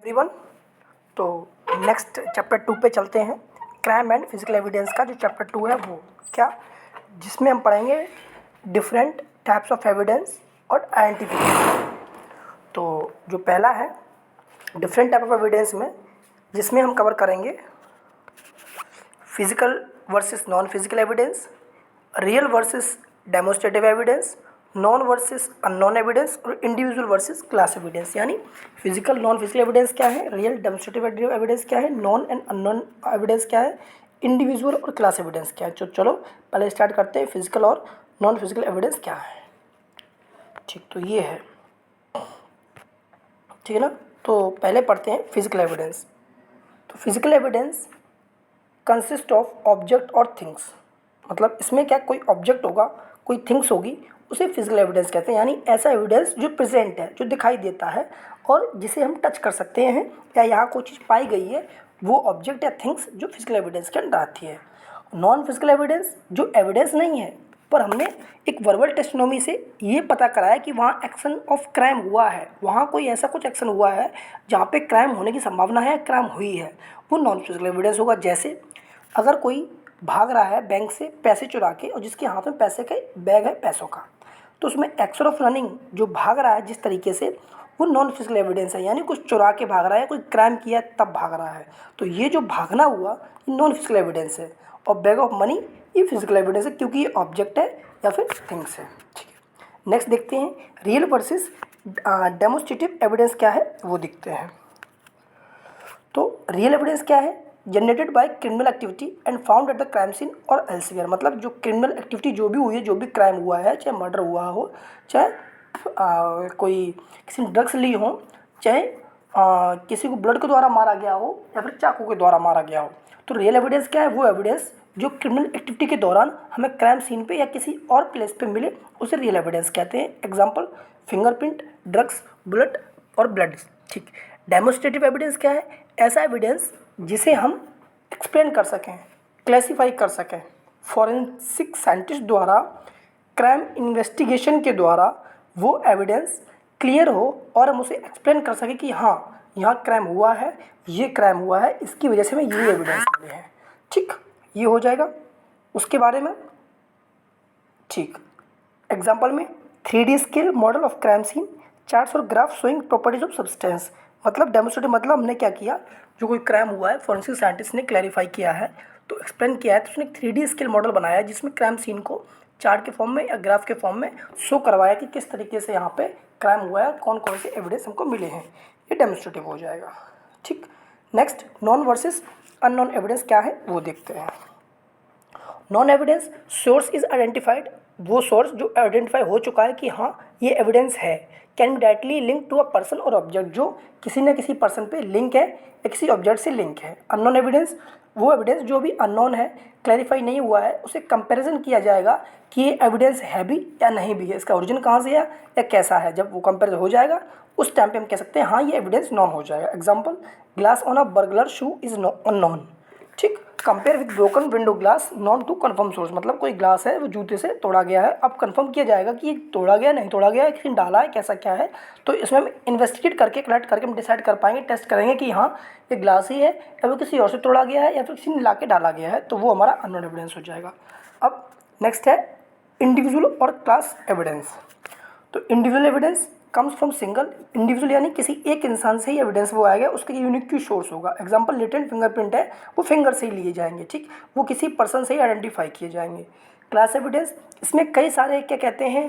Everyone. तो next chapter 2 पे चलते हैं। क्राइम एंड फिजिकल एविडेंस का जो चैप्टर 2 है वो क्या, जिसमें हम पढ़ेंगे डिफरेंट टाइप्स ऑफ एविडेंस और आइडेंटिफिकेशन। तो जो पहला है डिफरेंट टाइप ऑफ एविडेंस में, जिसमें हम कवर करेंगे physical versus non physical evidence, real versus demonstrative evidence, non versus unknown evidence और इंडिविजुअल वर्सेस क्लास एविडेंस। यानी फिजिकल नॉन फिजिकल एविडेंस क्या है, रियल डेमोस्ट्रेटिव एविडेंस क्या है, नॉन एंड अननोन एविडेंस क्या है, इंडिविजुअल और क्लास एविडेंस क्या है। चलो पहले स्टार्ट करते हैं फिजिकल और नॉन फिजिकल एविडेंस क्या है। ठीक, तो ये है, ठीक है ना। तो पहले पढ़ते हैं फिजिकल एविडेंस। तो physical evidence consist of object और थिंग्स, मतलब इसमें क्या कोई ऑब्जेक्ट होगा, कोई थिंग्स होगी, उसे फिजिकल एविडेंस कहते हैं। यानी ऐसा एविडेंस जो प्रेजेंट है, जो दिखाई देता है और जिसे हम टच कर सकते हैं, या यहाँ कोई चीज़ पाई गई है, वो ऑब्जेक्ट या थिंग्स जो फिजिकल एविडेंस के अंदर आती है। नॉन फिजिकल एविडेंस जो एविडेंस नहीं है, पर हमने एक वर्बल टेस्टिमोनी से ये पता कराया कि वहाँ एक्शन ऑफ क्राइम हुआ है, वहाँ कोई ऐसा कुछ एक्शन हुआ है जहाँ पे क्राइम होने की संभावना है, क्राइम हुई है, वो नॉन फिजिकल एविडेंस होगा। जैसे अगर कोई भाग रहा है बैंक से पैसे चुरा के और जिसके हाथ में पैसे का बैग है पैसों का, तो उसमें एक्शन ऑफ रनिंग, जो भाग रहा है जिस तरीके से, वो नॉन फिजिकल एविडेंस है। यानी कुछ चुरा के भाग रहा है, कोई क्राइम किया तब भाग रहा है, तो ये जो भागना हुआ ये नॉन फिजिकल एविडेंस है। और बैग ऑफ मनी ये फिजिकल एविडेंस है, क्योंकि ये ऑब्जेक्ट है या फिर थिंग्स है। ठीक है, नेक्स्ट देखते हैं रियल वर्सेस डेमोस्ट्रेटिव एविडेंस क्या है वो देखते हैं। तो रियल एविडेंस क्या है, generated by criminal activity and found at the crime scene और एल्सवेयर। मतलब जो क्रिमिनल एक्टिविटी जो भी हुई है, जो भी क्राइम हुआ है, चाहे मर्डर हुआ हो, चाहे कोई किसी ने ड्रग्स ली हो, चाहे किसी को ब्लड के द्वारा मारा गया हो या फिर चाकू के द्वारा मारा गया हो, तो रियल एविडेंस क्या है, वो एविडेंस जो क्रिमिनल एक्टिविटी के दौरान हमें क्राइम सीन पे या किसी और प्लेस पे मिले, उसे रियल एविडेंस कहते हैं। एग्जाम्पल फिंगरप्रिंट, ड्रग्स, बुलेट और ब्लड। ठीक, डेमोस्ट्रेटिव एविडेंस क्या है, ऐसा एविडेंस जिसे हम एक्सप्लेन कर सकें, क्लासीफाई कर सकें, फॉरेंसिक साइंटिस्ट द्वारा क्राइम इन्वेस्टिगेशन के द्वारा वो एविडेंस क्लियर हो और हम उसे एक्सप्लेन कर सकें कि हाँ यहाँ क्राइम हुआ है, ये क्राइम हुआ है, इसकी वजह से हमें ये एविडेंस मिले हैं। ठीक, ये हो जाएगा उसके बारे में। ठीक, एग्जाम्पल में 3D scale model of crime scene, charts और graph showing properties of substance. मतलब डेमोस्ट्रेटिव, मतलब हमने क्या किया, जो कोई क्राइम हुआ है फॉरेंसिक साइंटिस्ट ने क्लैरिफाई किया है, तो एक्सप्लेन किया है, तो उसने 3D स्केल मॉडल बनाया है जिसमें क्राइम सीन को चार्ट के फॉर्म में या ग्राफ के फॉर्म में शो करवाया कि किस तरीके से यहाँ पे क्राइम हुआ है, कौन कौन से एविडेंस हमको मिले हैं। ये डेमोस्ट्रेटिव हो जाएगा। ठीक, next known versus unknown evidence क्या है वो देखते हैं। Known evidence source is identified, वो सोर्स जो आइडेंटिफाई हो चुका है कि हाँ ये एविडेंस है, can be directly link to a person और ऑब्जेक्ट, जो किसी न किसी पर्सन पे लिंक है या किसी ऑब्जेक्ट से लिंक है। अननोन एविडेंस वो एविडेंस जो भी अननोन है, क्लैरिफाई नहीं हुआ है, उसे कंपैरिजन किया जाएगा कि ये एविडेंस है भी या नहीं भी है, इसका ओरिजिन कहाँ से है या कैसा है। जब वो कंपेरिजन हो जाएगा उस टाइम पे हम कह सकते हैं हाँ ये एविडेंस नॉन हो जाएगा। Example glass on a burglar shoe is unknown. ठीक, compare with broken window glass known to confirm source, मतलब कोई ग्लास है वो जूते से तोड़ा गया है, अब कंफर्म किया जाएगा कि ये तोड़ा गया नहीं तोड़ा गया है, किसी ने डाला है, कैसा क्या है, तो इसमें हम इन्वेस्टिगेट करके कलेक्ट करके हम डिसाइड कर पाएंगे, टेस्ट करेंगे कि हाँ ये ग्लास ही है या वो किसी और से तोड़ा गया है या फिर किसी ने ला के डाला गया है, तो वो हमारा अननोन एविडेंस हो जाएगा। अब नेक्स्ट है इंडिविजुअल और क्लास एविडेंस। तो individual evidence comes from single individual, यानी किसी एक इंसान से ही एविडेंस वो आएगा, उसका यूनिक की सोर्स होगा। एग्जांपल लेटेंट फिंगरप्रिंट है, वो फिंगर से ही लिए जाएंगे। ठीक, वो किसी पर्सन से ही आइडेंटिफाई किए जाएंगे। क्लास एविडेंस, इसमें कई सारे क्या कहते हैं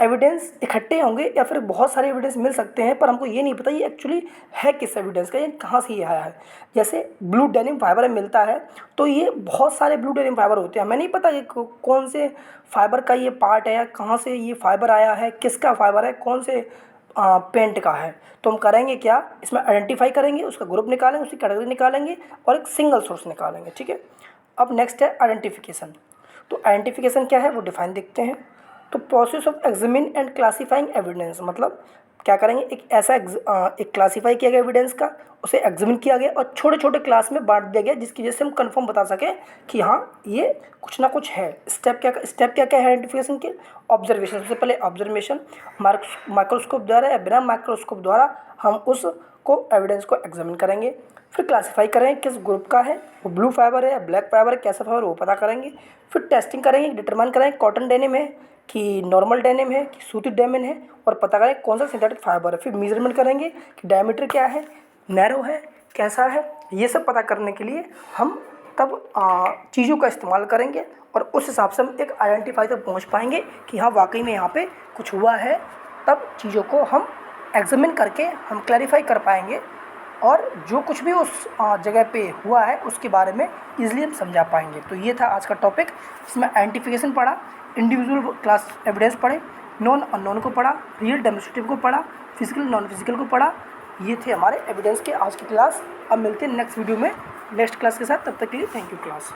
एविडेंस इकट्ठे होंगे या फिर बहुत सारे एविडेंस मिल सकते हैं, पर हमको ये नहीं पता ये एक्चुअली है किस एविडेंस का, ये कहाँ से ये आया है। जैसे ब्लू डेनिम फाइबर मिलता है, तो ये बहुत सारे ब्लू डेनिम फाइबर होते हैं, हमें नहीं पता कि कौन से फाइबर का ये पार्ट है या कहाँ से ये फाइबर आया है, किसका फाइबर है, कौन से पेंट का है। तो हम करेंगे क्या, इसमें आइडेंटिफाई करेंगे, उसका ग्रुप निकालेंगे, उसकी कैटेगरी निकालेंगे और एक सिंगल सोर्स निकालेंगे। ठीक है, अब नेक्स्ट है आइडेंटिफिकेशन। तो आइडेंटिफिकेशन क्या है वो डिफाइन देखते हैं। तो process of examine and classifying evidence, मतलब क्या करेंगे, एक ऐसा एक क्लासीफाई किया गया एविडेंस का, उसे एग्जामिन किया गया और छोटे छोटे क्लास में बांट दिया गया, जिसकी वजह से हम कंफर्म बता सकें कि हाँ ये कुछ ना कुछ है। स्टेप क्या क्या है आइडेंटिफिकेशन के, ऑब्जर्वेशन, सबसे पहले ऑब्जर्वेशन, माइक्रोस्कोप द्वारा या बिना माइक्रोस्कोप द्वारा हम उस को एविडेंस को एग्जामिन करेंगे। फिर क्लासीफाई करेंगे किस ग्रुप का है, वो ब्लू फाइबर है या ब्लैक फाइबर है, कैसा फाइबर वो पता करेंगे। फिर टेस्टिंग करेंगे, डिटरमाइन करेंगे कॉटन डेनिम है कि नॉर्मल डेनिम है कि सूती डेनिम है, और पता करें कौन सा सिंथेटिक फाइबर है। फिर मेजरमेंट करेंगे कि डायमीटर क्या है, नैरो है, कैसा है। ये सब पता करने के लिए हम तब चीज़ों का इस्तेमाल करेंगे और उस हिसाब से हम एक आइडेंटिफाई तक पहुंच पाएंगे कि हाँ वाकई में यहाँ पे कुछ हुआ है। तब चीज़ों को हम एग्जामिन करके हम क्लैरिफाई कर पाएंगे और जो कुछ भी उस जगह पे हुआ है उसके बारे में ईजिली हम समझा पाएंगे। तो ये था आज का टॉपिक, इसमें आइडेंटिफिकेशन पढ़ा, इंडिविजुअल क्लास एविडेंस पढ़े, नॉन अननोन को पढ़ा, रियल डेमोस्ट्रेटिव को पढ़ा, फिजिकल नॉन फिजिकल को पढ़ा। ये थे हमारे एविडेंस के आज की क्लास। अब मिलते हैं नेक्स्ट वीडियो में नेक्स्ट क्लास के साथ, तब तक के लिए थैंक यू क्लास।